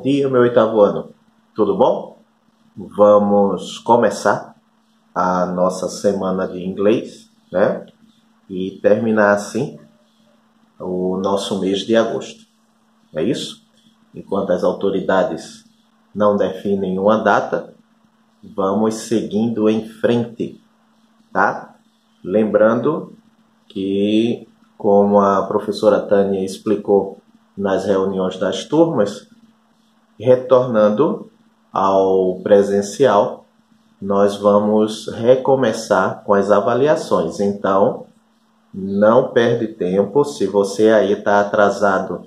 Bom dia, meu oitavo ano. Tudo bom? Vamos começar a nossa semana de inglês, né? E terminar assim o nosso mês de agosto. É isso? Enquanto as autoridades não definem uma data, vamos seguindo em frente, tá? Lembrando que, como a professora Tânia explicou nas reuniões das turmas, retornando ao presencial, nós vamos recomeçar com as avaliações. Então, não perde tempo. Se você aí está atrasado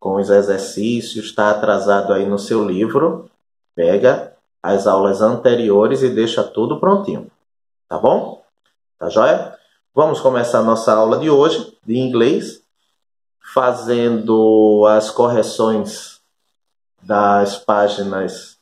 com os exercícios, está atrasado aí no seu livro, pega as aulas anteriores e deixa tudo prontinho. Tá bom? Tá joia? Vamos começar a nossa aula de hoje, de inglês, fazendo as correções das páginas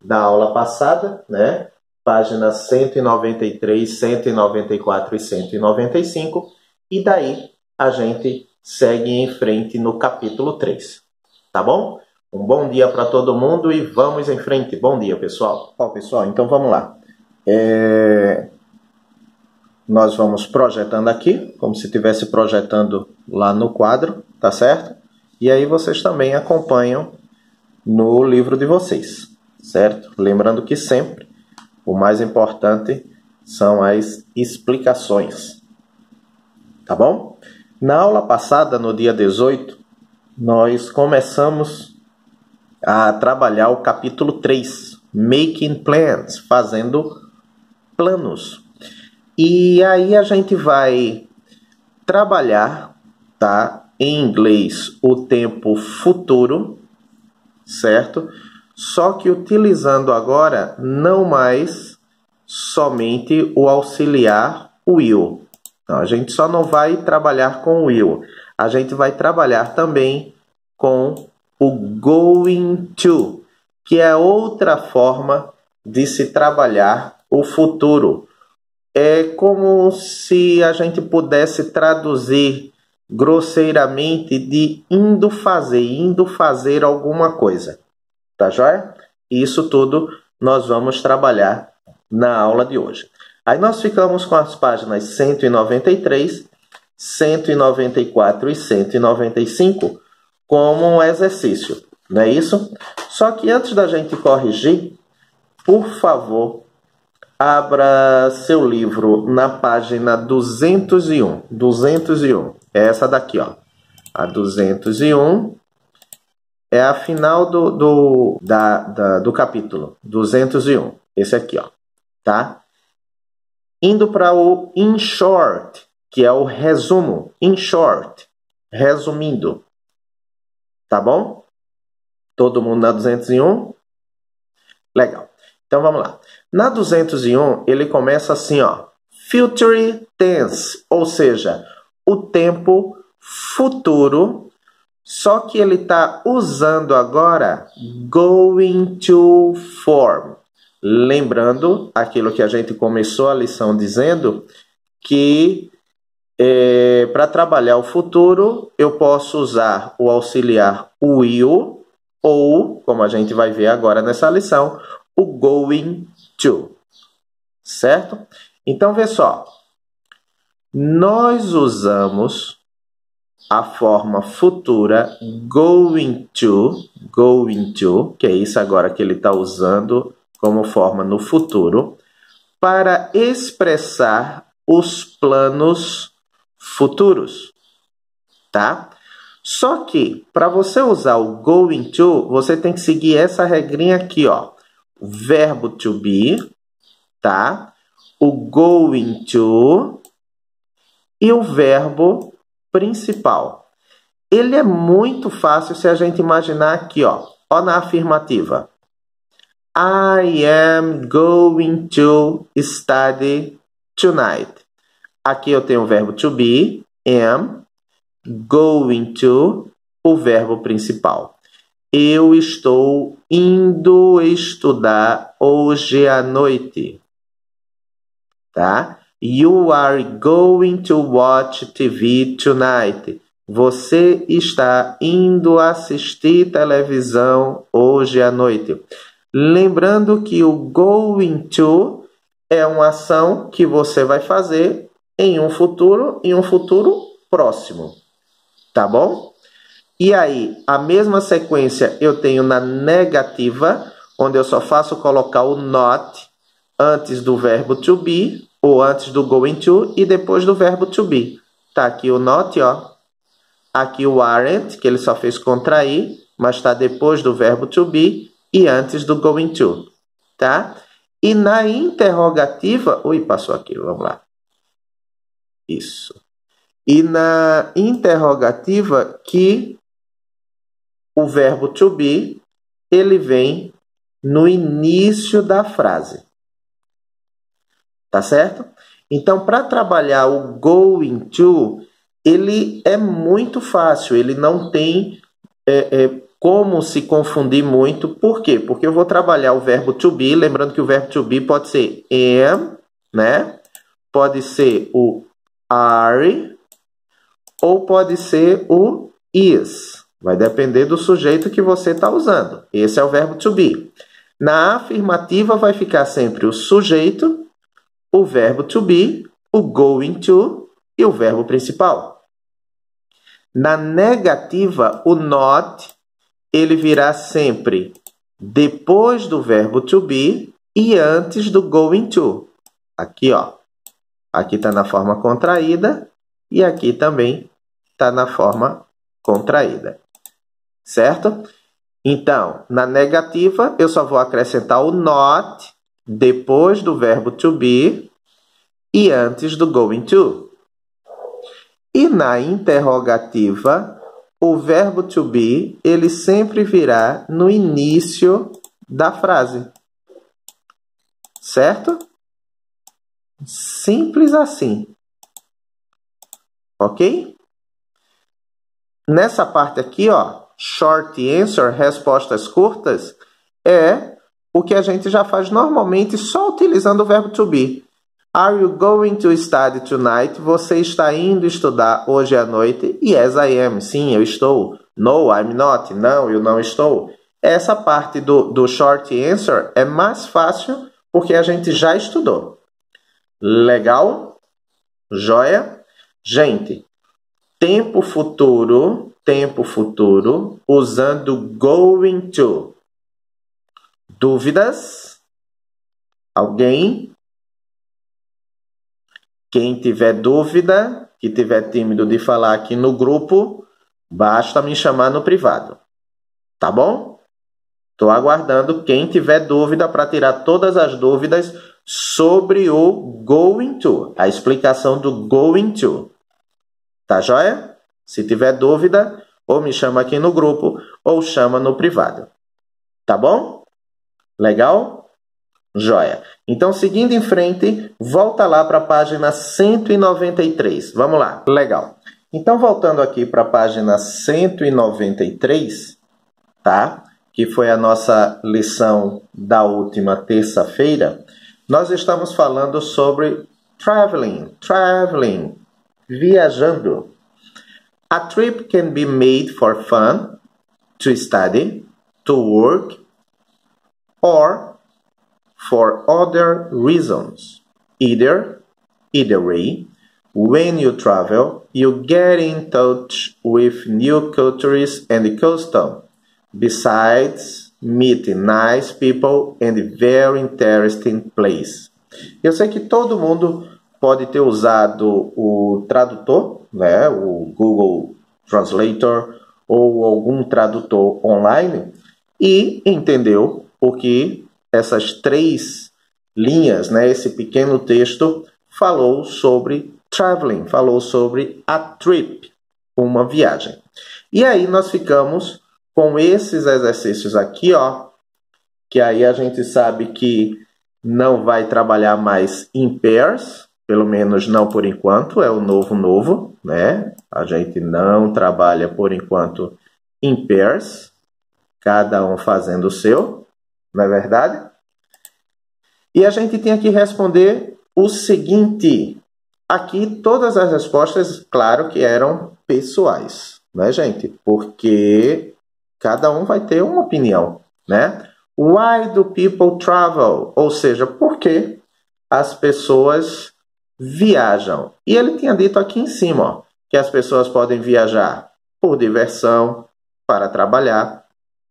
da aula passada, né? Páginas 193, 194 e 195. E daí a gente segue em frente no capítulo 3. Tá bom? Um bom dia para todo mundo e vamos em frente. Bom dia, pessoal. Ó, pessoal, então vamos lá. Nós vamos projetando aqui, como se estivesse projetando lá no quadro, tá certo? E aí vocês também acompanham no livro de vocês, certo? Lembrando que sempre o mais importante são as explicações, tá bom? Na aula passada, no dia 18, nós começamos a trabalhar o capítulo 3, Making Plans, fazendo planos. E aí a gente vai trabalhar, tá, em inglês o tempo futuro, certo? Só que utilizando agora não mais somente o auxiliar will. Então, a gente só não vai trabalhar com o will. A gente vai trabalhar também com o going to, que é outra forma de se trabalhar o futuro. É como se a gente pudesse traduzir grosseiramente de indo fazer alguma coisa. Tá joia? Isso tudo nós vamos trabalhar na aula de hoje. Aí nós ficamos com as páginas 193, 194 e 195 como um exercício, não é isso? Só que antes da gente corrigir, por favor, abra seu livro na página 201. 201. É essa daqui, ó. A 201 é a final do capítulo. 201. Esse aqui, ó. Tá? Indo para o in short, que é o resumo. In short. Resumindo. Tá bom? Todo mundo na 201? Legal. Então, vamos lá. Na 201, ele começa assim, ó. Future tense, ou seja, o tempo futuro, só que ele está usando agora going to form. Lembrando aquilo que a gente começou a lição dizendo, que para trabalhar o futuro, eu posso usar o auxiliar will, ou, como a gente vai ver agora nessa lição, o going to, certo? Então, vê só. Nós usamos a forma futura going to, que é isso agora que ele está usando como forma no futuro, para expressar os planos futuros, tá? Só que, para você usar o going to, você tem que seguir essa regrinha aqui, ó. Verbo to be, tá? O going to e o verbo principal. Ele é muito fácil se a gente imaginar aqui, ó. Ó na afirmativa. I am going to study tonight. Aqui eu tenho o verbo to be, am, going to, o verbo principal. Eu estou indo estudar hoje à noite. Tá? You are going to watch TV tonight. Você está indo assistir televisão hoje à noite. Lembrando que o going to é uma ação que você vai fazer em um futuro próximo. Tá bom? E aí, a mesma sequência eu tenho na negativa, onde eu só faço colocar o not antes do verbo to be, ou antes do going to, e depois do verbo to be. Tá aqui o not, ó. Aqui o aren't, que ele só fez contrair, mas está depois do verbo to be e antes do going to, tá? E na interrogativa... Ui, passou aqui, vamos lá. Isso. E na interrogativa que o verbo to be, ele vem no início da frase. Tá certo? Então, para trabalhar o going to, ele é muito fácil, ele não tem como se confundir muito. Por quê? Porque eu vou trabalhar o verbo to be, lembrando que o verbo to be pode ser am, né? Pode ser o are, ou pode ser o is. Vai depender do sujeito que você está usando. Esse é o verbo to be. Na afirmativa vai ficar sempre o sujeito, o verbo to be, o going to e o verbo principal. Na negativa, o not, ele virá sempre depois do verbo to be e antes do going to. Aqui, ó. Aqui está na forma contraída e aqui também está na forma contraída. Certo? Então, na negativa, eu só vou acrescentar o not depois do verbo to be e antes do going to. E na interrogativa, o verbo to be, ele sempre virá no início da frase. Certo? Simples assim. Ok? Nessa parte aqui, ó, short answer, respostas curtas, é o que a gente já faz normalmente só utilizando o verbo to be. Are you going to study tonight? Você está indo estudar hoje à noite? Yes, I am. Sim, eu estou. No, I'm not. Não, eu não estou. Essa parte do short answer é mais fácil porque a gente já estudou. Legal? Joia? Gente, tempo futuro, usando going to. Dúvidas? Alguém? Quem tiver dúvida, que tiver tímido de falar aqui no grupo, basta me chamar no privado. Tá bom? Estou aguardando quem tiver dúvida para tirar todas as dúvidas sobre o going to, a explicação do going to. Tá joia? Se tiver dúvida, ou me chama aqui no grupo, ou chama no privado. Tá bom? Legal? Joia. Então, seguindo em frente, volta lá para a página 193. Vamos lá. Legal. Então, voltando aqui para a página 193, tá? Que foi a nossa lição da última terça-feira, nós estamos falando sobre traveling, viajando. A trip can be made for fun, to study, to work, or for other reasons. Either way, when you travel, you get in touch with new cultures and customs, besides meeting nice people and very interesting places. Eu sei que todo mundo pode ter usado o tradutor, né, o Google Translator ou algum tradutor online e entendeu o que essas três linhas, né, esse pequeno texto falou sobre traveling, falou sobre a trip, uma viagem. E aí nós ficamos com esses exercícios aqui, ó, que aí a gente sabe que não vai trabalhar mais em pairs, pelo menos não por enquanto, é o novo, né? A gente não trabalha por enquanto em pairs, cada um fazendo o seu, não é verdade? E a gente tem que responder o seguinte. Aqui todas as respostas, claro que eram pessoais, né, gente? Porque cada um vai ter uma opinião, né? Why do people travel? Ou seja, por que as pessoas viajam? E ele tinha dito aqui em cima, ó, que as pessoas podem viajar por diversão, para trabalhar,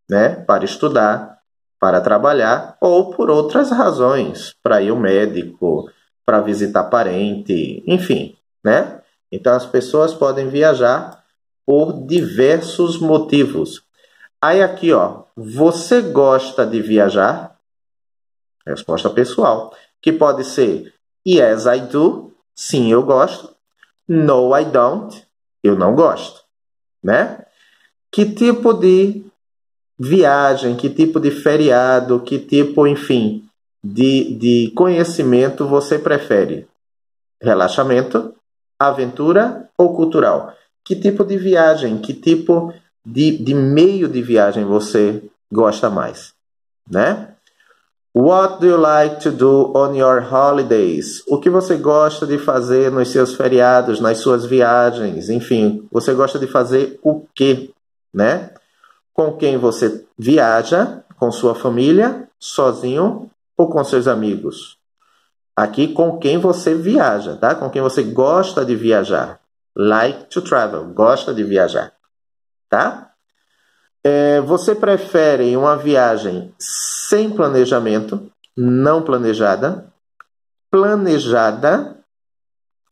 né? Para estudar, para trabalhar, ou por outras razões, para ir ao médico, para visitar parente, enfim, né? Então as pessoas podem viajar por diversos motivos. Aí aqui, ó, você gosta de viajar? Resposta pessoal, que pode ser Yes, I do. Sim, eu gosto. No, I don't. Eu não gosto, né? Que tipo de viagem, que tipo de feriado, que tipo, enfim, de conhecimento você prefere? Relaxamento, aventura ou cultural? Que tipo de viagem, que tipo de meio de viagem você gosta mais, né? What do you like to do on your holidays? O que você gosta de fazer nos seus feriados, nas suas viagens? Enfim, você gosta de fazer o quê, né? Com quem você viaja? Com sua família? Sozinho ou com seus amigos? Aqui, com quem você viaja, tá? Com quem você gosta de viajar. Like to travel, gosta de viajar, tá? Você prefere uma viagem sem planejamento, não planejada, planejada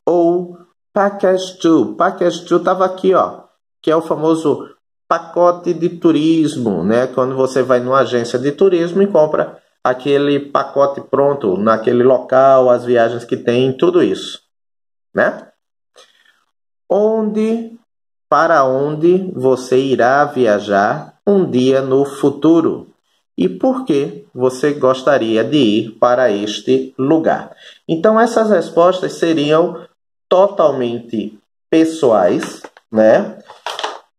ou package tour? Package tour estava aqui, ó, que é o famoso pacote de turismo, né? Quando você vai numa agência de turismo e compra aquele pacote pronto, naquele local, as viagens que tem, tudo isso, né? Para onde você irá viajar um dia no futuro? E por que você gostaria de ir para este lugar? Então, essas respostas seriam totalmente pessoais, né?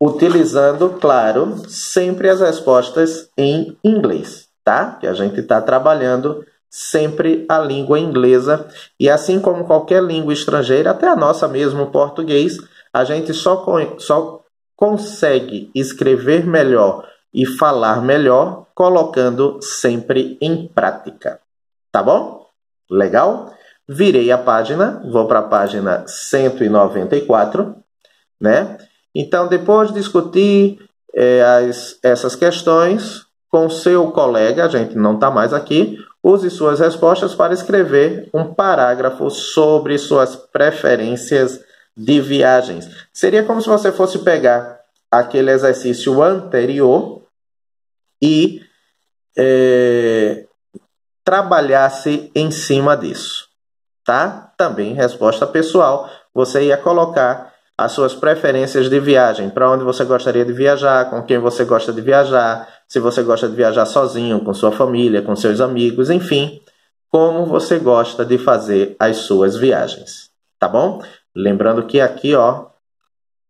Utilizando, claro, sempre as respostas em inglês, tá? Que a gente está trabalhando sempre a língua inglesa. E assim como qualquer língua estrangeira, até a nossa mesmo, o português, a gente só consegue escrever melhor e falar melhor colocando sempre em prática. Tá bom? Legal? Virei a página, vou para a página 194, né? Então, depois de discutir essas questões com seu colega, a gente não está mais aqui, use suas respostas para escrever um parágrafo sobre suas preferências de viagens. Seria como se você fosse pegar aquele exercício anterior e trabalhasse em cima disso, tá? Também resposta pessoal, você ia colocar as suas preferências de viagem, para onde você gostaria de viajar, com quem você gosta de viajar, se você gosta de viajar sozinho, com sua família, com seus amigos, enfim, como você gosta de fazer as suas viagens, tá bom? Lembrando que aqui, ó,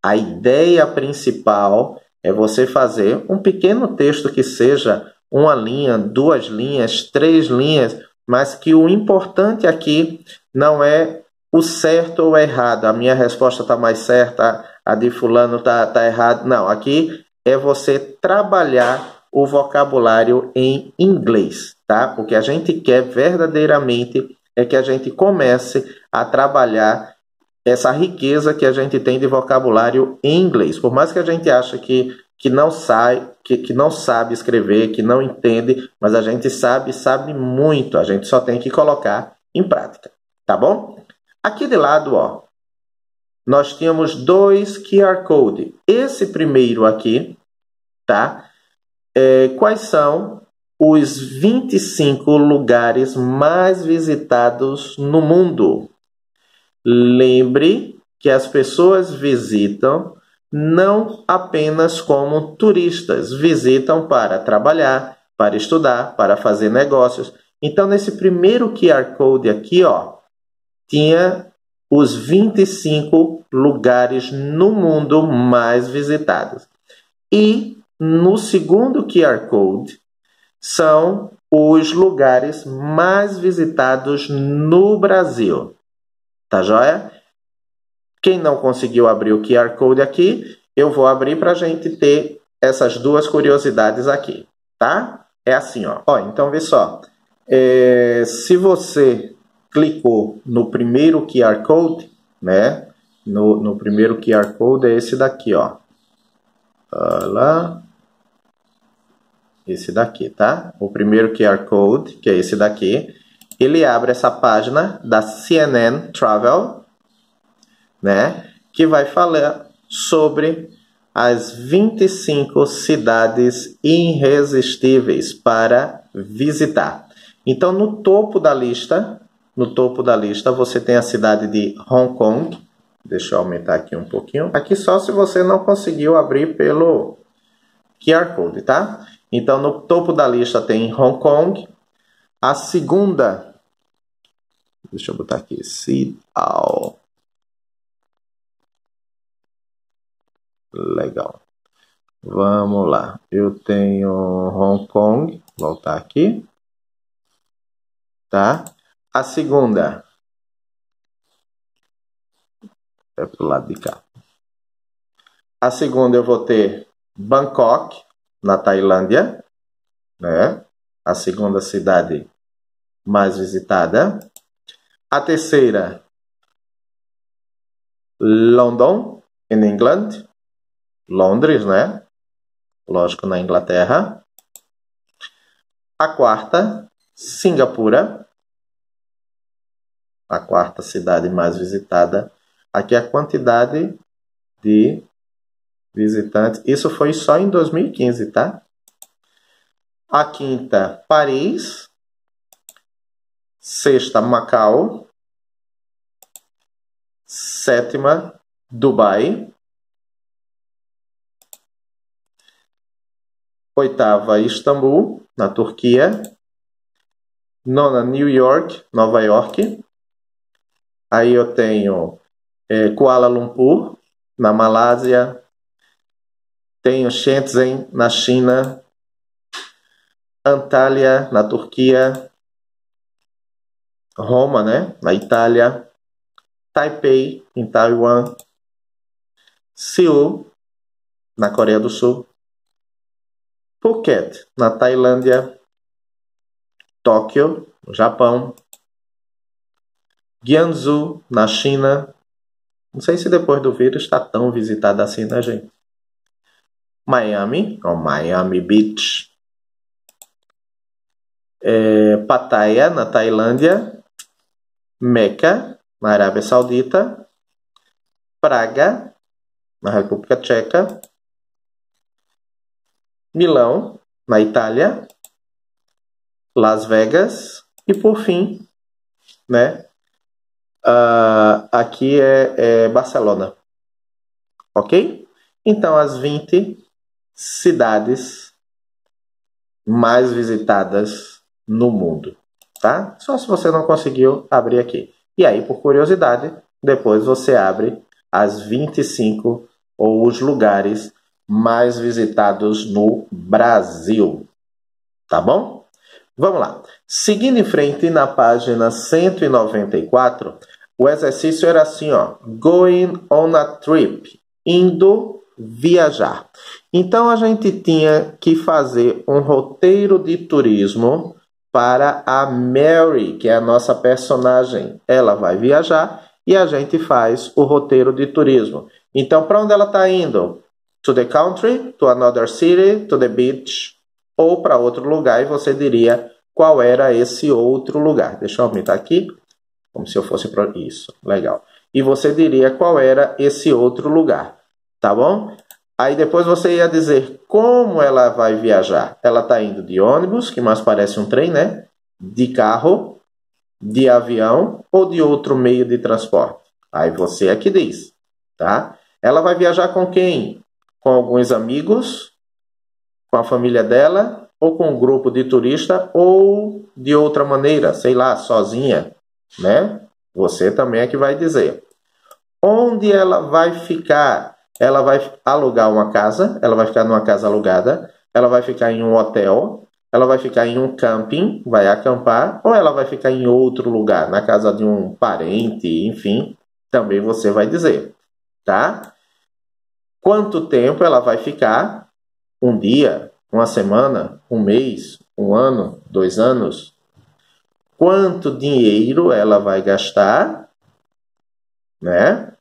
a ideia principal é você fazer um pequeno texto que seja uma linha, 2 linhas, 3 linhas, mas que o importante aqui não é o certo ou errado. A minha resposta está mais certa, a de fulano está errada. Não, aqui é você trabalhar o vocabulário em inglês, tá? O que a gente quer verdadeiramente é que a gente comece a trabalhar essa riqueza que a gente tem de vocabulário em inglês. Por mais que a gente ache que não sabe escrever, que não entende, mas a gente sabe muito. A gente só tem que colocar em prática, tá bom? Aqui de lado, ó, nós tínhamos 2 QR Code. Esse primeiro aqui, tá? Quais são os 25 lugares mais visitados no mundo? Lembre que as pessoas visitam não apenas como turistas, visitam para trabalhar, para estudar, para fazer negócios. Então, nesse primeiro QR Code aqui, ó, tinha os 25 lugares no mundo mais visitados. E no segundo QR Code são os lugares mais visitados no Brasil. Tá joia? Quem não conseguiu abrir o QR Code aqui, eu vou abrir para a gente ter essas duas curiosidades aqui, tá? É assim, ó. Ó, então, vê só. Se você clicou no primeiro QR Code, né? No primeiro QR Code é esse daqui, ó. Olha lá. Esse daqui, tá? O primeiro QR Code, que é esse daqui, ele abre essa página da CNN Travel, né? Que vai falar sobre as 25 cidades irresistíveis para visitar. Então, no topo da lista, você tem a cidade de Hong Kong. Deixa eu aumentar aqui um pouquinho. Aqui só se você não conseguiu abrir pelo QR Code, tá? Então, no topo da lista tem Hong Kong. A segunda, deixa eu botar aqui, Seattle. Legal. Vamos lá. Eu tenho Hong Kong. Voltar aqui. Tá? A segunda é pro lado de cá. A segunda eu vou ter Bangkok, na Tailândia, né? A segunda cidade mais visitada. A terceira, London, em England. Londres, né? Lógico, na Inglaterra. A quarta, Singapura. A quarta cidade mais visitada. Aqui a quantidade de visitantes. Isso foi só em 2015, tá? A quinta, Paris. Sexta, Macau. Sétima, Dubai. Oitava, Istambul, na Turquia. Nona, New York, Nova York. Aí eu tenho Kuala Lumpur, na Malásia. Tenho Shenzhen, na China. Antalya, na Turquia. Roma, né, na Itália. Taipei, em Taiwan. Seul, na Coreia do Sul. Phuket, na Tailândia. Tóquio, no Japão. Guangzhou, na China. Não sei se depois do vírus está tão visitada assim, né, gente? Miami, ou Miami Beach. Pattaya, na Tailândia. Meca, na Arábia Saudita. Praga, na República Tcheca. Milão, na Itália. Las Vegas. E por fim, né? Aqui é Barcelona. Ok? Então, as 20 cidades mais visitadas no mundo. Tá? Só se você não conseguiu abrir aqui. E aí, por curiosidade, depois você abre as 25 ou os lugares mais visitados no Brasil. Tá bom? Vamos lá. Seguindo em frente, na página 194, o exercício era assim, ó. Going on a trip. Indo viajar. Então, a gente tinha que fazer um roteiro de turismo para a Mary, que é a nossa personagem. Ela vai viajar e a gente faz o roteiro de turismo. Então, para onde ela está indo? To the country, to another city, to the beach, ou para outro lugar, e você diria qual era esse outro lugar. Deixa eu aumentar aqui, como se eu fosse para isso. Legal. E você diria qual era esse outro lugar, tá bom? Aí depois você ia dizer como ela vai viajar. Ela está indo de ônibus, que mais parece um trem, né? De carro, de avião ou de outro meio de transporte. Aí você é que diz, tá? Ela vai viajar com quem? Com alguns amigos, com a família dela, ou com um grupo de turista, ou de outra maneira, sei lá, sozinha, né? Você também é que vai dizer. Onde ela vai ficar? Ela vai alugar uma casa, ela vai ficar numa casa alugada, ela vai ficar em um hotel, ela vai ficar em um camping, vai acampar, ou ela vai ficar em outro lugar, na casa de um parente, enfim, também você vai dizer. tá? Quanto tempo ela vai ficar? Um dia, uma semana, um mês, um ano, 2 anos? Quanto dinheiro ela vai gastar, né?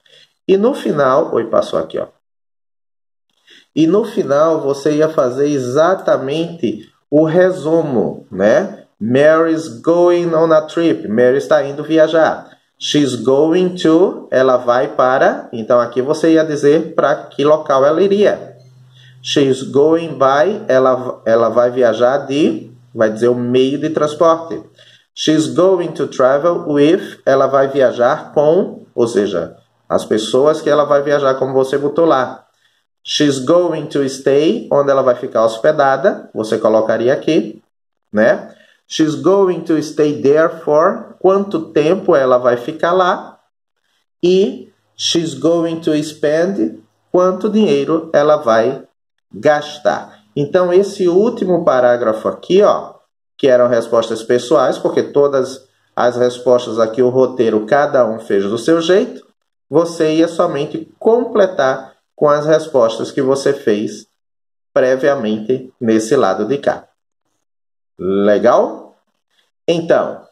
E no final, passou aqui, ó. E no final você ia fazer exatamente o resumo, né? Mary's going on a trip. Mary está indo viajar. She's going to, ela vai para, então aqui você ia dizer para que local ela iria. She's going by, ela vai viajar vai dizer o meio de transporte. She's going to travel with, ela vai viajar com, ou seja, as pessoas que ela vai viajar, como você botou lá. She's going to stay, onde ela vai ficar hospedada, você colocaria aqui, né? She's going to stay there for, quanto tempo ela vai ficar lá. E she's going to spend, quanto dinheiro ela vai gastar. Então, esse último parágrafo aqui, ó, que eram respostas pessoais, porque todas as respostas aqui, o roteiro, cada um fez do seu jeito, você ia somente completar com as respostas que você fez previamente nesse lado de cá. Legal? Então,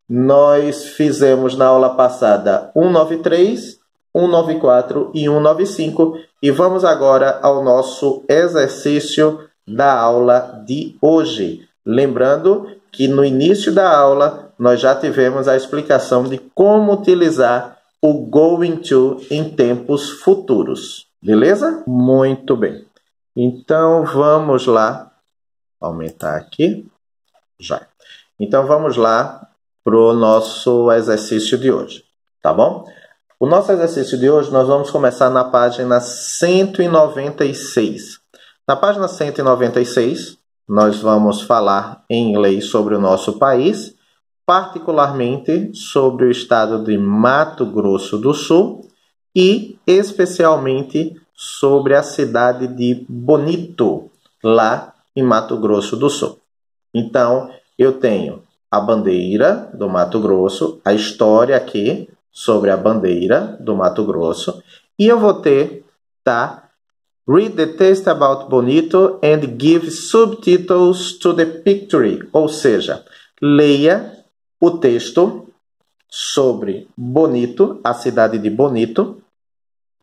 nós fizemos na aula passada 193, 194 e 195 e vamos agora ao nosso exercício da aula de hoje. Lembrando que no início da aula nós já tivemos a explicação de como utilizar o going to em tempos futuros. Beleza? Muito bem. Então, vamos lá. Aumentar aqui. Já. Então, vamos lá para o nosso exercício de hoje. Tá bom? O nosso exercício de hoje, nós vamos começar na página 196. Na página 196, nós vamos falar em inglês sobre o nosso país, particularmente sobre o estado de Mato Grosso do Sul e especialmente sobre a cidade de Bonito, lá em Mato Grosso do Sul. Então, eu tenho a bandeira do Mato Grosso, a história aqui sobre a bandeira do Mato Grosso, e eu vou ter, tá? Read the text about Bonito and give subtitles to the picture, ou seja, leia o texto sobre Bonito, a cidade de Bonito,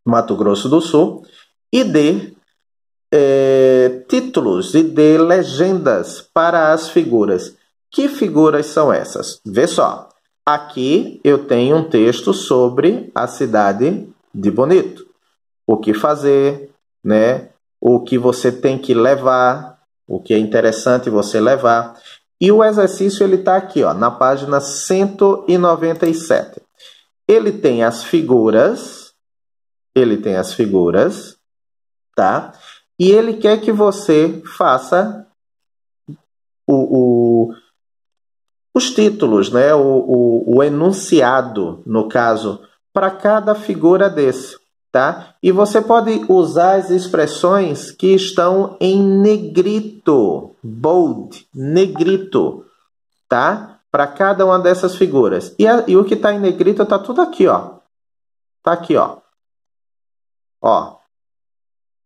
Mato Grosso do Sul, e dê títulos e dê legendas para as figuras. Que figuras são essas? Vê só. Aqui eu tenho um texto sobre a cidade de Bonito. O que fazer, né? O que você tem que levar, o que é interessante você levar. E o exercício ele está aqui, ó, na página 197. Ele tem as figuras, tá? E ele quer que você faça os títulos, né? o enunciado, no caso, para cada figura desse, tá? E você pode usar as expressões que estão em negrito, bold, negrito, tá? Para cada uma dessas figuras. E o que está em negrito está tudo aqui, ó. Tá aqui, ó. Ó.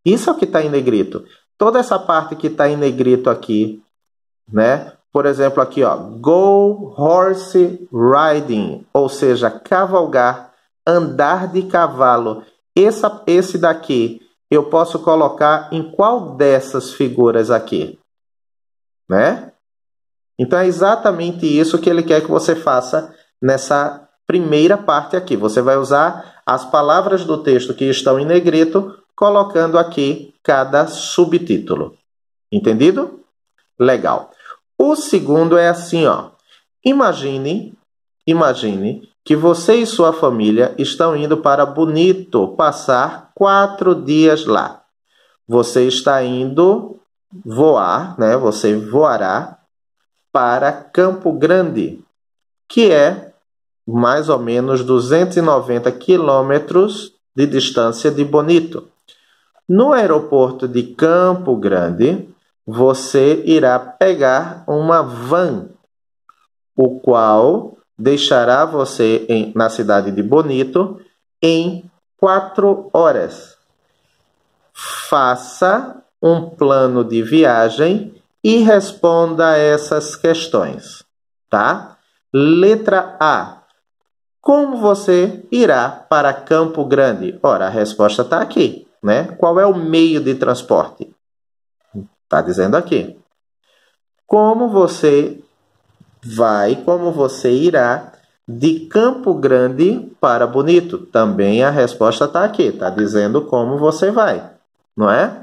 Isso é o que está em negrito. Toda essa parte que está em negrito aqui, né? Por exemplo, aqui, ó, go horse riding, ou seja, cavalgar, andar de cavalo. Esse daqui eu posso colocar em qual dessas figuras aqui, né? Então é exatamente isso que ele quer que você faça nessa primeira parte aqui. Você vai usar as palavras do texto que estão em negrito, colocando aqui cada subtítulo. Entendido? Legal. O segundo é assim, ó. Imagine que você e sua família estão indo para Bonito passar 4 dias lá. Você está indo voar, né? Você voará para Campo Grande, que é mais ou menos 290 quilômetros de distância de Bonito. No aeroporto de Campo Grande, você irá pegar uma van, o qual deixará você na cidade de Bonito em 4 horas. Faça um plano de viagem e responda a essas questões, tá? Letra A. Como você irá para Campo Grande? Ora, a resposta está aqui, né? Qual é o meio de transporte? Está dizendo aqui. Como você irá de Campo Grande para Bonito? Também a resposta está aqui, está dizendo como você vai, não é?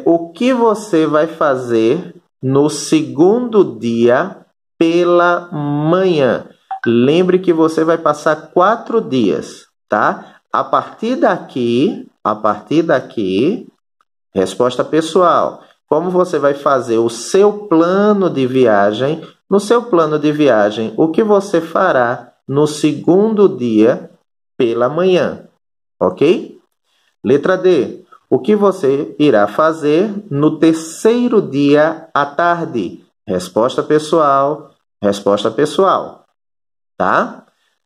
O que você vai fazer no segundo dia pela manhã? Lembre que você vai passar 4 dias, tá? A partir daqui, resposta pessoal. Como você vai fazer o seu plano de viagem? No seu plano de viagem, o que você fará no segundo dia pela manhã? Ok? Letra D. O que você irá fazer no terceiro dia à tarde? Resposta pessoal, tá?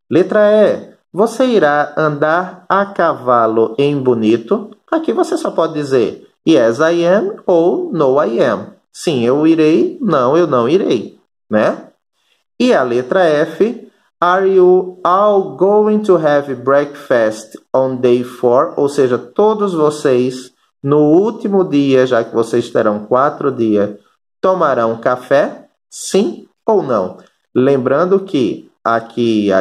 Letra E. Você irá andar a cavalo em Bonito? Aqui você só pode dizer yes, I am ou no, I am. Sim, eu irei, não, eu não irei, né? E a letra F. Are you all going to have breakfast on day 4? Ou seja, todos vocês, no último dia, já que vocês terão 4 dias, tomarão café? Sim ou não? Lembrando que aqui e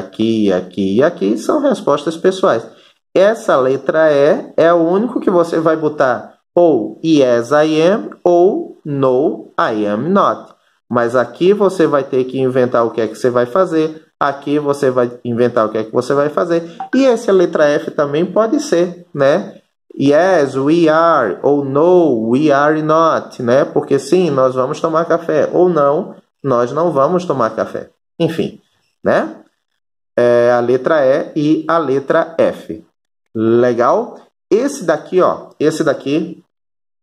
aqui são respostas pessoais. Essa letra E é o único que você vai botar ou yes, I am ou no, I am not. Mas aqui você vai ter que inventar o que é que você vai fazer. Aqui você vai inventar o que é que você vai fazer. E essa letra F também pode ser, né? Yes, we are. Ou no, we are not, né? Porque sim, nós vamos tomar café. Ou não, nós não vamos tomar café. Enfim, né? A letra E e a letra F. Legal? Esse daqui,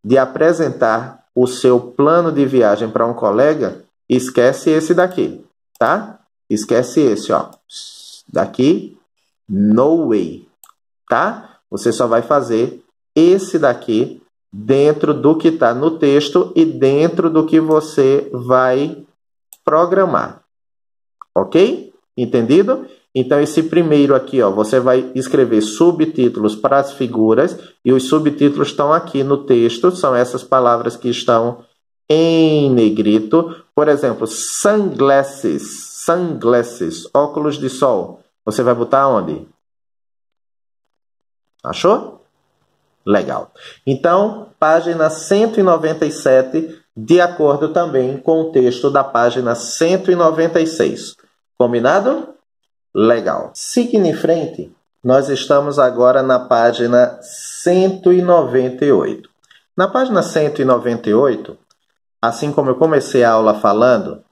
de apresentar o seu plano de viagem para um colega, esquece esse daqui, tá? Esquece esse, ó. Daqui, no way, tá? Você só vai fazer esse daqui dentro do que está no texto e dentro do que você vai programar. Ok? Entendido? Então, esse primeiro aqui, ó, você vai escrever subtítulos para as figuras e os subtítulos estão aqui no texto, são essas palavras que estão em negrito. Por exemplo, sunglasses, óculos de sol. Você vai botar onde? Achou? Legal. Então, página 197, de acordo também com o texto da página 196. Combinado? Legal. Seguindo em frente, nós estamos agora na página 198. Na página 198, assim como eu comecei a aula falando,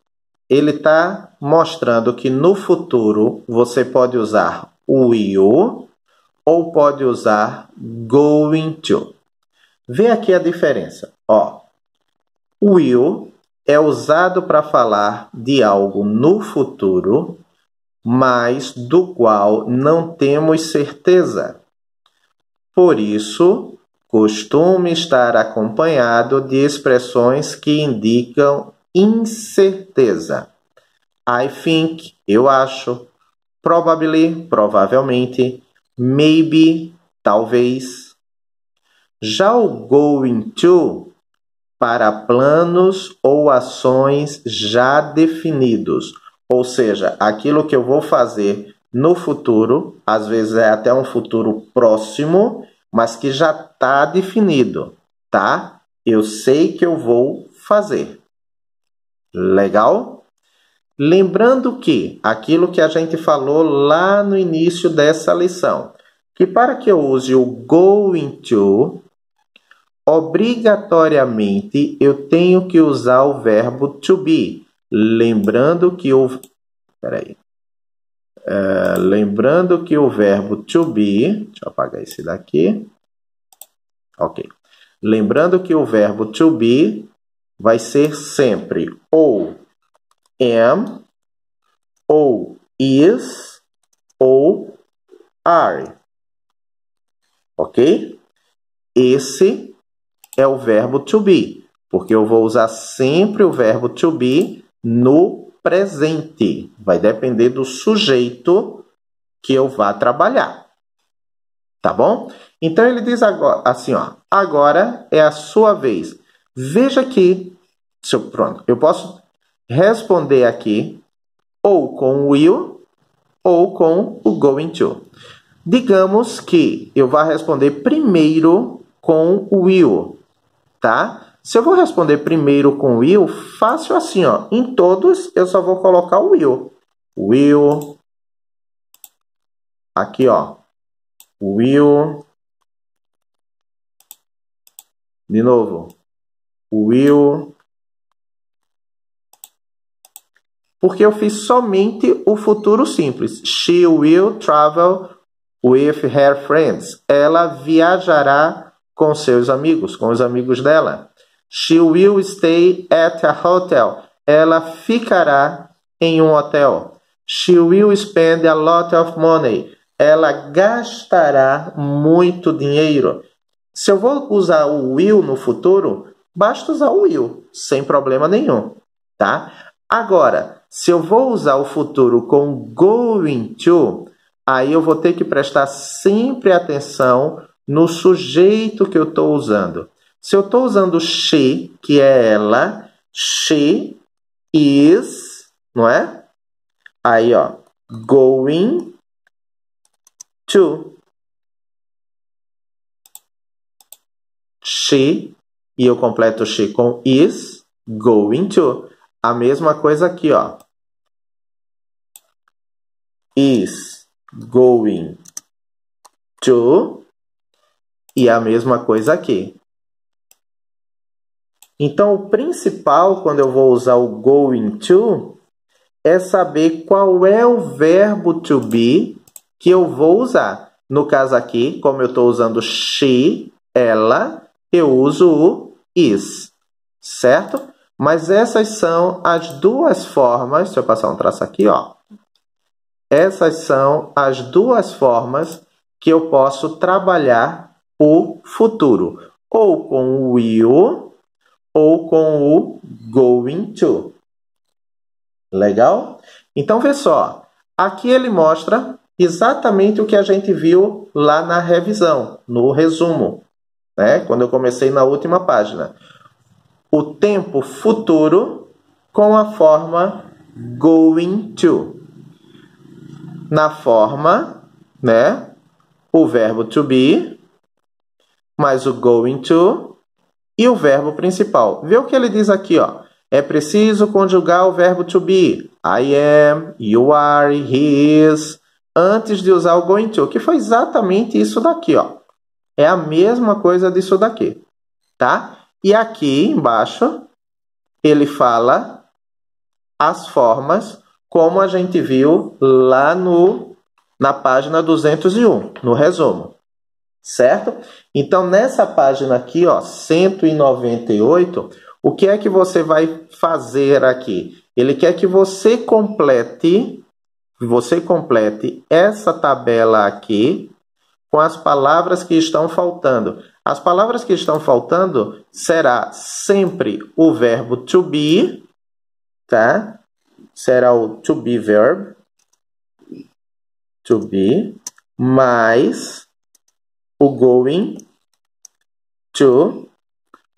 ele está mostrando que no futuro você pode usar will ou pode usar going to. Vê aqui a diferença. Ó, will é usado para falar de algo no futuro, mas do qual não temos certeza. Por isso, costuma estar acompanhado de expressões que indicam incerteza. I think, eu acho. Probably, provavelmente. Maybe, talvez. Já o going to, para planos ou ações já definidos. Ou seja, aquilo que eu vou fazer no futuro, às vezes é até um futuro próximo, mas que já está definido, tá? Eu sei que eu vou fazer. Legal? Lembrando que aquilo que a gente falou lá no início dessa lição, que para que eu use o going to, obrigatoriamente eu tenho que usar o verbo to be. Lembrando que o verbo to be, deixa eu apagar esse daqui. Ok. Lembrando que o verbo to be vai ser sempre ou am, ou is, ou are. Ok? Esse é o verbo to be, porque eu vou usar sempre o verbo to be no presente. Vai depender do sujeito que eu vá trabalhar. Tá bom? Então, ele diz agora, assim, ó, agora é a sua vez. Veja aqui, pronto, eu posso responder aqui ou com will ou com o going to. Digamos que eu vá responder primeiro com o will, tá? Se eu vou responder primeiro com will, fácil assim, ó. Em todos, eu só vou colocar o will. Will. Aqui, ó. Will. De novo. Will. Porque eu fiz somente o futuro simples. She will travel with her friends. Ela viajará com seus amigos, com os amigos dela. She will stay at a hotel. Ela ficará em um hotel. She will spend a lot of money. Ela gastará muito dinheiro. Se eu vou usar o will no futuro, basta usar o will, sem problema nenhum, tá? Agora, se eu vou usar o futuro com going to, aí eu vou ter que prestar sempre atenção no sujeito que eu estou usando. Se eu estou usando she, que é ela, she is, não é? Aí, ó, going to. She, e eu completo she com is, going to. A mesma coisa aqui, ó. Is going to. E a mesma coisa aqui. Então, o principal, quando eu vou usar o going to, é saber qual é o verbo to be que eu vou usar. No caso aqui, como eu estou usando she, ela, eu uso o is, certo? Mas essas são as duas formas, deixa eu passar um traço aqui, ó. Essas são as duas formas que eu posso trabalhar o futuro. Ou com o will, ou com o going to. Legal? Então, vê só. Aqui ele mostra exatamente o que a gente viu lá na revisão, no resumo, né? Quando eu comecei na última página. O tempo futuro com a forma going to. Na forma, né? O verbo to be, mais o going to e o verbo principal. Vê o que ele diz aqui, ó. É preciso conjugar o verbo to be. I am, you are, he is, antes de usar o going to, que foi exatamente isso daqui, ó. É a mesma coisa disso daqui, tá? E aqui embaixo, ele fala as formas como a gente viu lá na página 201, no resumo. Certo? Então, nessa página aqui, ó, 198, o que é que você vai fazer aqui? Ele quer que você complete essa tabela aqui com as palavras que estão faltando. As palavras que estão faltando será sempre o verbo to be, tá? Será o to be verb, to be, mais o going to,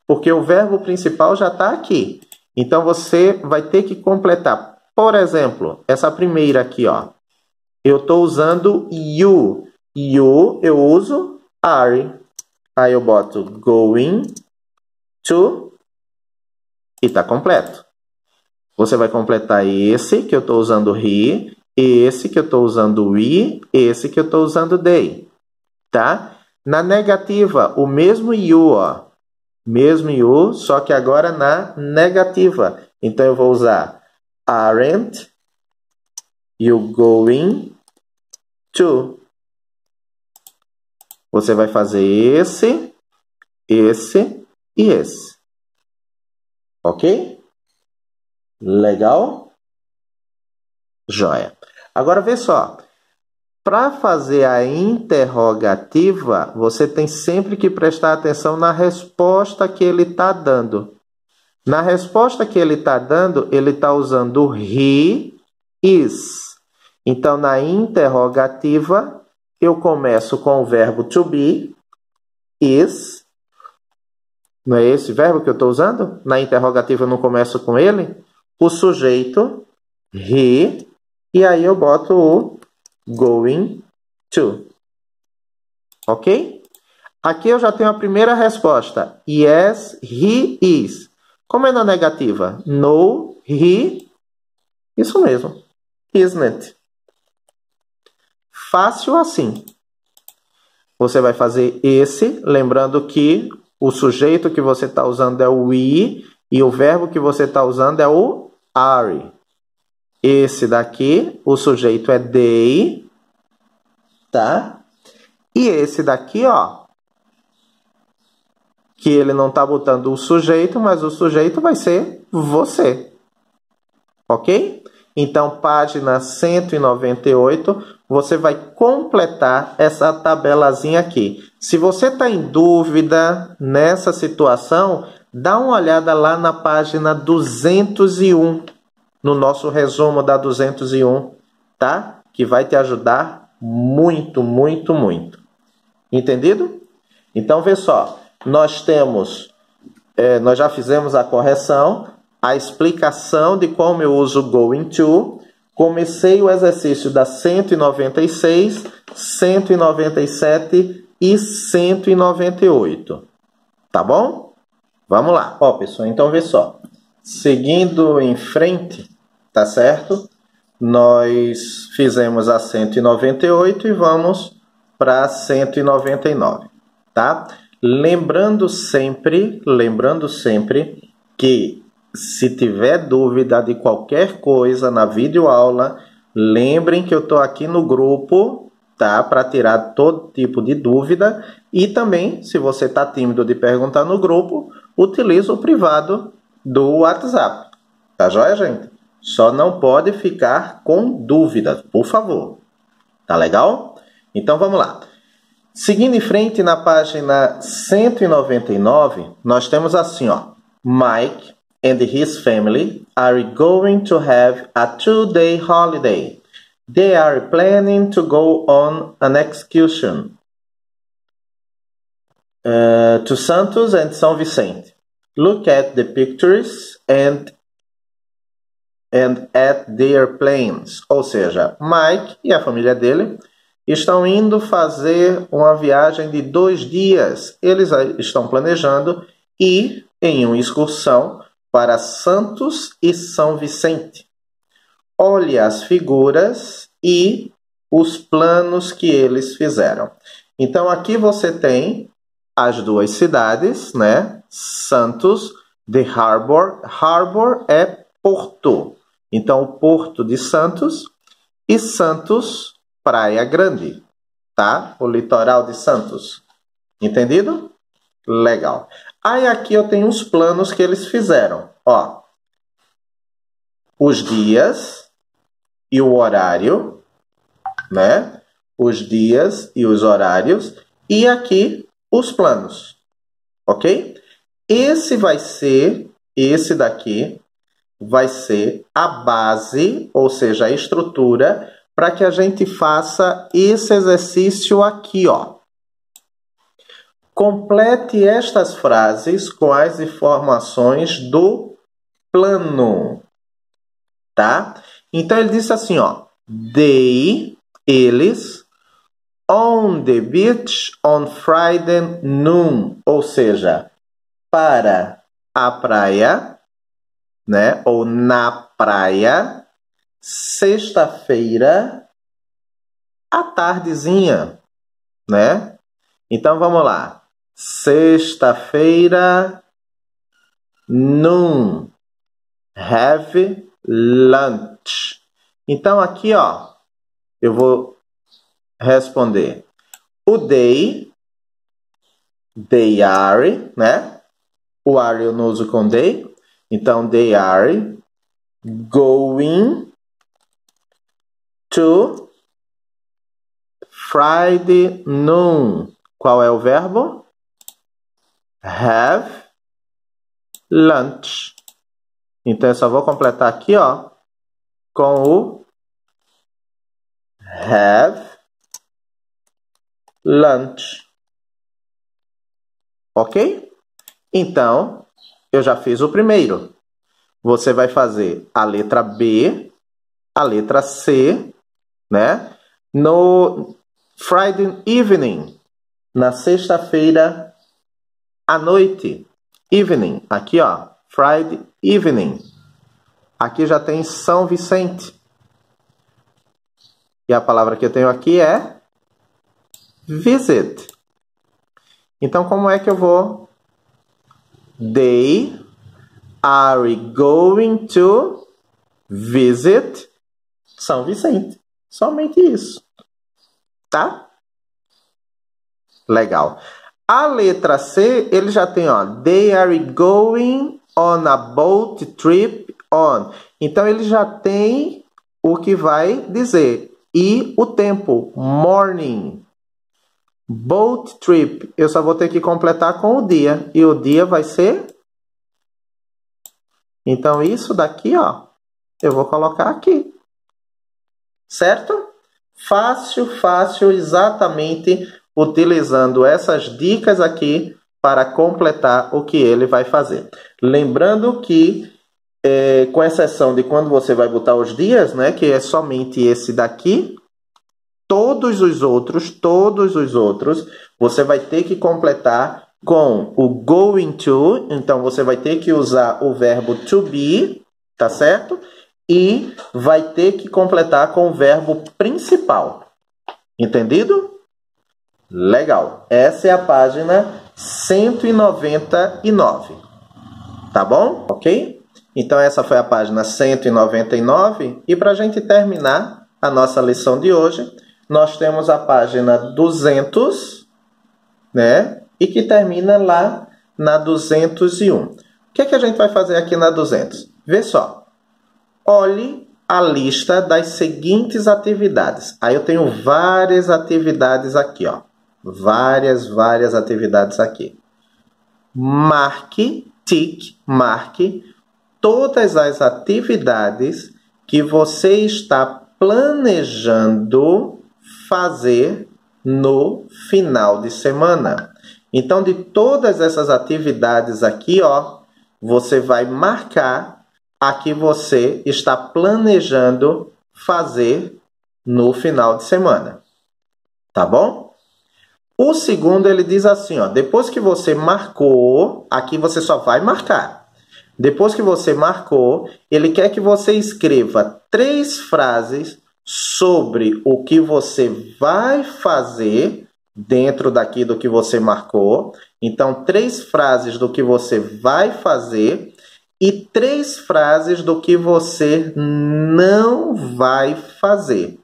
porque o verbo principal já está aqui. Então, você vai ter que completar. Por exemplo, essa primeira aqui, ó. Eu estou usando you. You, eu uso are. Aí eu boto going to e está completo. Você vai completar esse que eu estou usando he, esse que eu estou usando we, esse que eu estou usando they. Tá? Na negativa, o mesmo you, ó. Mesmo you, só que agora na negativa. Então, eu vou usar aren't you going to. Você vai fazer esse e esse. Ok? Legal? Joia. Agora, vê só. Para fazer a interrogativa, você tem sempre que prestar atenção na resposta que ele está dando. Na resposta que ele está dando, ele está usando he, is. Então, na interrogativa, eu começo com o verbo to be, is. Não é esse verbo que eu estou usando? Na interrogativa eu não começo com ele. O sujeito, he, e aí eu boto o going to. Ok? Aqui eu já tenho a primeira resposta. Yes, he is. Como é na negativa? No, he. Isso mesmo. Isn't. Fácil assim. Você vai fazer esse, lembrando que o sujeito que você está usando é o we e o verbo que você está usando é o are. Esse daqui, o sujeito é they, tá? E esse daqui, ó, que ele não está botando o sujeito, mas o sujeito vai ser você. Ok? Então, página 198, você vai completar essa tabelazinha aqui. Se você está em dúvida nessa situação, dá uma olhada lá na página 201, no nosso resumo da 201, tá? Que vai te ajudar muito, muito, muito. Entendido? Então, vê só. Nós já fizemos a correção, a explicação de como eu uso going to. Comecei o exercício da 196, 197 e 198. Tá bom? Vamos lá. Ó, pessoal, então vê só. Seguindo em frente, tá certo? Nós fizemos a 198 e vamos para a 199, tá? Lembrando sempre que se tiver dúvida de qualquer coisa na videoaula, lembrem que eu estou aqui no grupo, tá? Para tirar todo tipo de dúvida. E também, se você está tímido de perguntar no grupo, utilize o privado do WhatsApp. Tá joia, gente? Só não pode ficar com dúvidas, por favor. Tá legal? Então, vamos lá. Seguindo em frente, na página 199, nós temos assim, ó. Mike and his family are going to have a 2-day holiday. They are planning to go on an excursion to Santos and São Vicente. Look at the pictures and at their plans. Ou seja, Mike e a família dele estão indo fazer uma viagem de 2 dias. Eles estão planejando ir em uma excursão para Santos e São Vicente. Olhe as figuras e os planos que eles fizeram. Então, aqui você tem as duas cidades, né? Santos, the harbor. Harbor é porto. Então, o porto de Santos e Santos, Praia Grande, tá? O litoral de Santos. Entendido? Legal. Aí aqui eu tenho os planos que eles fizeram. Ó, os dias e o horário, né? Os dias e os horários. E aqui os planos. Ok? Esse daqui vai ser a base, ou seja, a estrutura, para que a gente faça esse exercício aqui, ó. Complete estas frases com as informações do plano, tá? Então, ele disse assim, ó. They, eles, on the beach on Friday noon. Ou seja, para a praia, né? Ou na praia, sexta-feira, à tardezinha, né? Então, vamos lá. Sexta-feira, noon. Have lunch. Então, aqui, ó, eu vou responder. O they are, né? O are eu não uso com they. Então, they are going to Friday noon. Qual é o verbo? Have lunch. Então, eu só vou completar aqui, ó, com o have lunch. Ok? Então, eu já fiz o primeiro. Você vai fazer a letra B, a letra C, né? No Friday evening, na sexta-feira à noite. Evening, aqui ó, Friday evening. Aqui já tem São Vicente. E a palavra que eu tenho aqui é visit. Então, como é que eu vou? They are going to visit São Vicente. Somente isso. Tá? Legal. A letra C, ele já tem, ó. They are going on a boat trip on. Então, ele já tem o que vai dizer. E o tempo. Morning. Boat trip. Eu só vou ter que completar com o dia. E o dia vai ser... Então, isso daqui, ó. Eu vou colocar aqui. Certo? Fácil, fácil, exatamente utilizando essas dicas aqui para completar o que ele vai fazer. Lembrando que, com exceção de quando você vai botar os dias, né, que é somente esse daqui, todos os outros, você vai ter que completar com o going to. Então, você vai ter que usar o verbo to be, tá certo? E vai ter que completar com o verbo principal. Entendido? Legal. Essa é a página 199. Tá bom? Ok? Então, essa foi a página 199. E para a gente terminar a nossa lição de hoje, nós temos a página 200, né? E que termina lá na 201. O que é que a gente vai fazer aqui na 200? Vê só. Olhe a lista das seguintes atividades. Aí eu tenho várias atividades aqui, ó. Várias atividades aqui. Marque, marque todas as atividades que você está planejando fazer no final de semana. Então, de todas essas atividades aqui, ó, você vai marcar a que você está planejando fazer no final de semana. Tá bom? O segundo, ele diz assim, ó, depois que você marcou, aqui você só vai marcar. Depois que você marcou, ele quer que você escreva 3 frases sobre o que você vai fazer dentro daqui do que você marcou. Então, 3 frases do que você vai fazer e 3 frases do que você não vai fazer,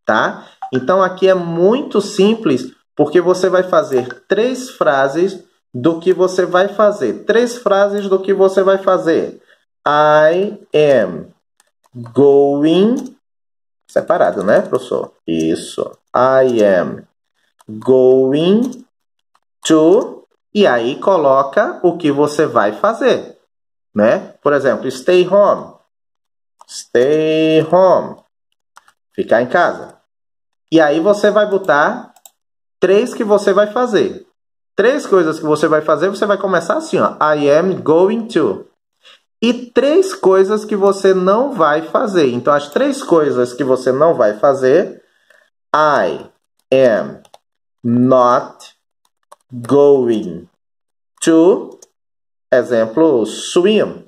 tá? Então, aqui é muito simples, porque você vai fazer 3 frases do que você vai fazer. 3 frases do que você vai fazer. I am going... Separado, né, professor? Isso. I am going to... E aí, coloca o que você vai fazer. Né? Por exemplo, stay home. Stay home. Ficar em casa. E aí você vai botar 3 que você vai fazer. 3 coisas que você vai fazer, você vai começar assim, ó. I am going to. E 3 coisas que você não vai fazer. Então, as 3 coisas que você não vai fazer. I am not going to... Exemplo, swim.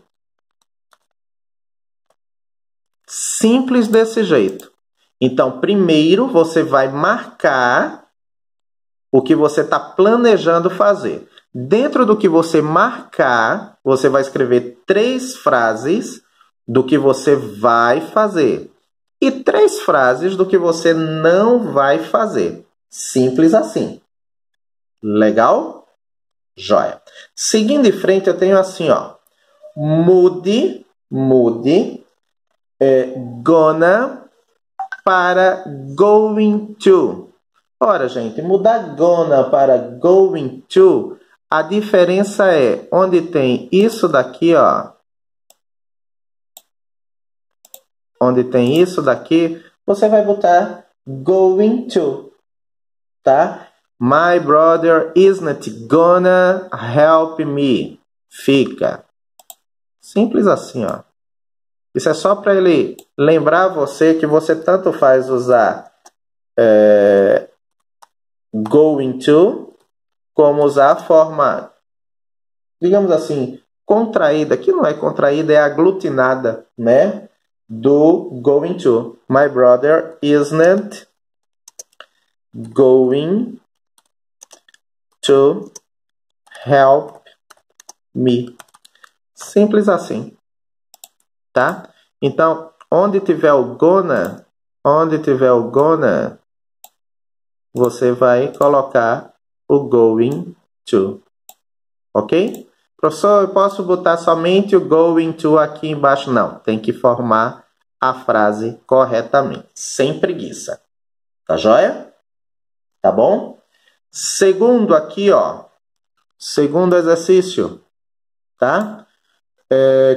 Simples desse jeito. Então, primeiro você vai marcar o que você está planejando fazer. Dentro do que você marcar, você vai escrever 3 frases do que você vai fazer. E 3 frases do que você não vai fazer. Simples assim. Legal? Joia. Seguindo em frente, eu tenho assim, ó. Mude, gonna para going to. Ora, gente, mudar gonna para going to, a diferença é onde tem isso daqui, ó. Onde tem isso daqui, você vai botar going to, tá? My brother isn't gonna help me. Fica. Simples assim, ó. Isso é só para ele lembrar você que você tanto faz usar going to, como usar a forma, digamos assim, contraída, que não é contraída, é aglutinada, né? Do going to. My brother isn't going to help me. Simples assim, tá? Então, onde tiver o gonna, você vai colocar o going to, ok? Professor, eu posso botar somente o going to aqui embaixo? Não, tem que formar a frase corretamente, sem preguiça. Tá joia? Tá bom? Segundo aqui, ó. Segundo exercício, tá?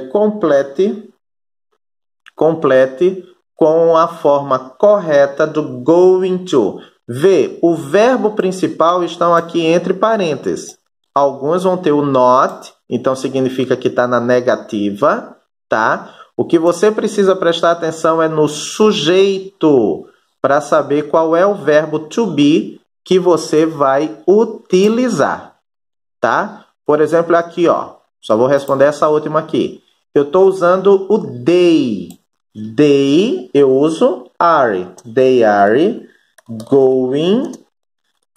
Complete com a forma correta do going to. Vê, o verbo principal estão aqui entre parênteses. Alguns vão ter o not, então significa que está na negativa, tá? O que você precisa prestar atenção é no sujeito, para saber qual é o verbo to be que você vai utilizar, tá? Por exemplo, aqui, ó. Só vou responder essa última aqui. Eu estou usando o they. They, eu uso are. They are going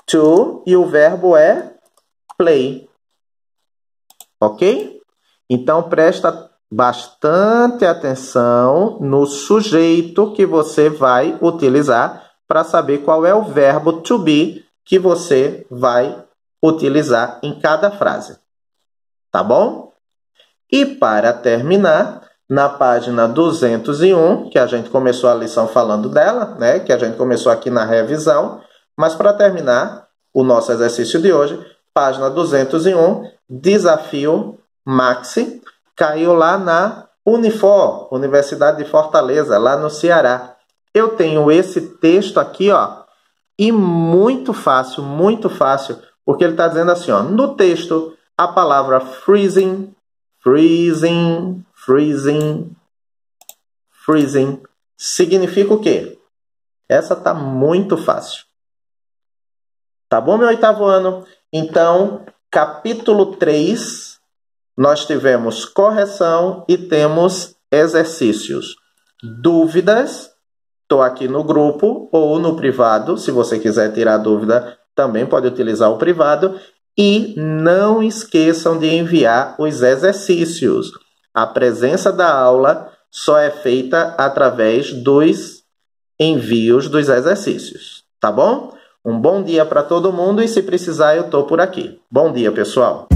to, e o verbo é play. Ok? Então, presta bastante atenção no sujeito que você vai utilizar para saber qual é o verbo to be que você vai utilizar em cada frase. Tá bom? E para terminar, na página 201, que a gente começou a lição falando dela, né? Que a gente começou aqui na revisão, mas para terminar o nosso exercício de hoje, página 201, desafio Maxi, caiu lá na Unifor, Universidade de Fortaleza, lá no Ceará. Eu tenho esse texto aqui, ó, e muito fácil, porque ele está dizendo assim, ó, no texto, a palavra freezing, significa o quê? Essa tá muito fácil. Tá bom, meu oitavo ano? Então, capítulo 3, nós tivemos correção e temos exercícios. Dúvidas, estou aqui no grupo ou no privado. Se você quiser tirar dúvida, também pode utilizar o privado. E não esqueçam de enviar os exercícios. A presença da aula só é feita através dos envios dos exercícios. Tá bom? Um bom dia para todo mundo e se precisar eu estou por aqui. Bom dia, pessoal!